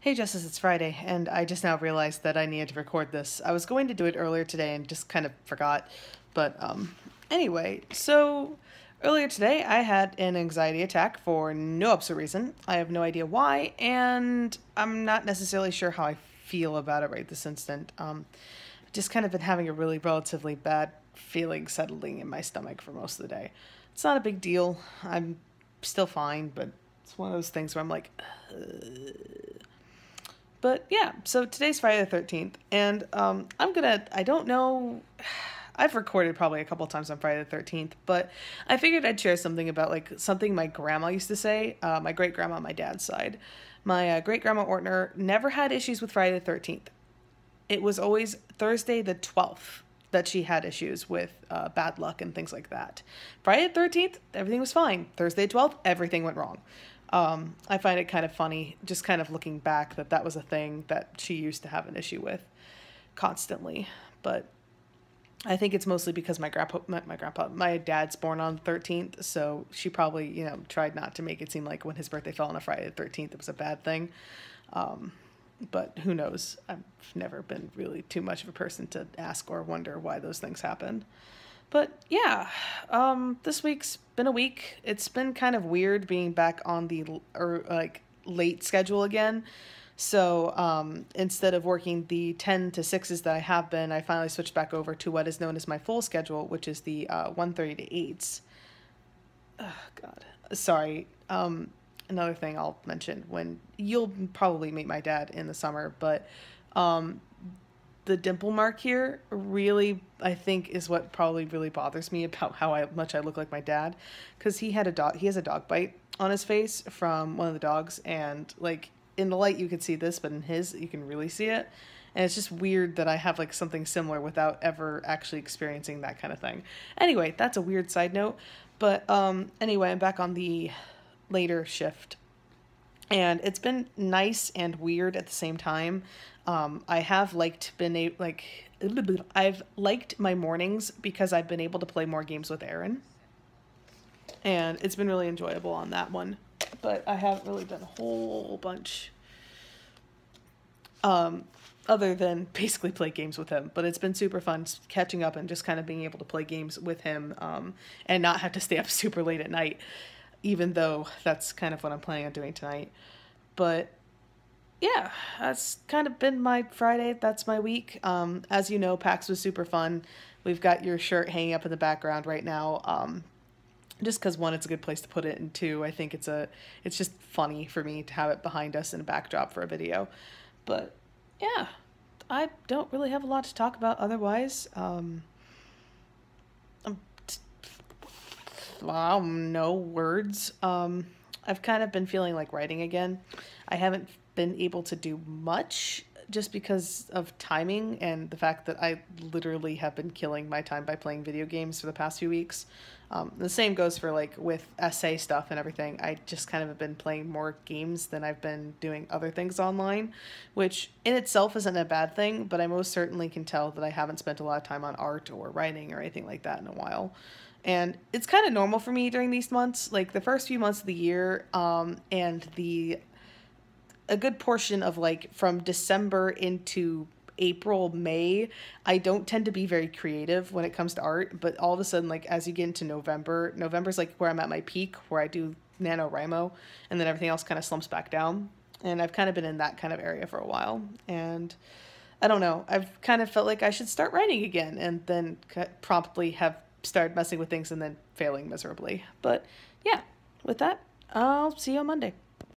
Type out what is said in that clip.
Hey Justice, it's Friday, and I just now realized that I needed to record this. I was going to do it earlier today and just kind of forgot. Anyway, so earlier today I had an anxiety attack for no absolute reason. I have no idea why, and I'm not necessarily sure how I feel about it right this instant. Just kind of been having a really relatively bad feeling settling in my stomach for most of the day. It's not a big deal. I'm still fine, but it's one of those things where I'm like, but yeah, so today's Friday the 13th, and I don't know, I've recorded probably a couple times on Friday the 13th, but I figured I'd share something about like something my grandma used to say, my great grandma on my dad's side. My great grandma Ortner never had issues with Friday the 13th. It was always Thursday the 12th that she had issues with bad luck and things like that. Friday the 13th, everything was fine. Thursday the 12th, everything went wrong. I find it kind of funny, just kind of looking back, that that was a thing that she used to have an issue with constantly. But I think it's mostly because my dad's born on the 13th, so she probably, tried not to make it seem like when his birthday fell on a Friday the 13th, it was a bad thing. But who knows? I've never been really too much of a person to ask or wonder why those things happen. But yeah, this week's been a week. It's been kind of weird being back on the late schedule again. So instead of working the 10 to 6s that I have been, I finally switched back over to what is known as my full schedule, which is the 1:30 to 8s. Oh, God. Sorry. Another thing I'll mention, when you'll probably meet my dad in the summer, but um, the dimple mark here really, I think, is what probably really bothers me about much I look like my dad, because he has a dog bite on his face from one of the dogs, and like in the light you can see this, but in his you can really see it, and it's just weird that I have like something similar without ever actually experiencing that kind of thing. Anyway, that's a weird side note, but anyway, I'm back on the later shift, and it's been nice and weird at the same time. I have I've liked my mornings because I've been able to play more games with Aaron, and it's been really enjoyable on that one. But I haven't really done a whole bunch, other than basically play games with him. But it's been super fun catching up and just kind of being able to play games with him, and not have to stay up super late at night, even though that's kind of what I'm planning on doing tonight. But yeah, that's kind of been my Friday. That's my week. As you know, PAX was super fun. We've got your shirt hanging up in the background right now. Just because, one, it's a good place to put it, and two, I think it's just funny for me to have it behind us in a backdrop for a video. But yeah, I don't really have a lot to talk about otherwise. No words. I've kind of been feeling like writing again. I haven't been able to do much just because of timing and the fact that I literally have been killing my time by playing video games for the past few weeks. The same goes for like with essay stuff and everything. I just kind of have been playing more games than I've been doing other things online, which in itself isn't a bad thing, but I most certainly can tell that I haven't spent a lot of time on art or writing or anything like that in a while. And it's kind of normal for me during these months, like the first few months of the year, and a good portion of like from December into April, May, I don't tend to be very creative when it comes to art, but all of a sudden, like as you get into November's like where I'm at my peak, where I do NaNoWriMo, and then everything else kind of slumps back down. And I've kind of been in that kind of area for a while. And I don't know, I've kind of felt like I should start writing again, and then promptly have started messing with things and then failing miserably. But yeah, with that, I'll see you on Monday.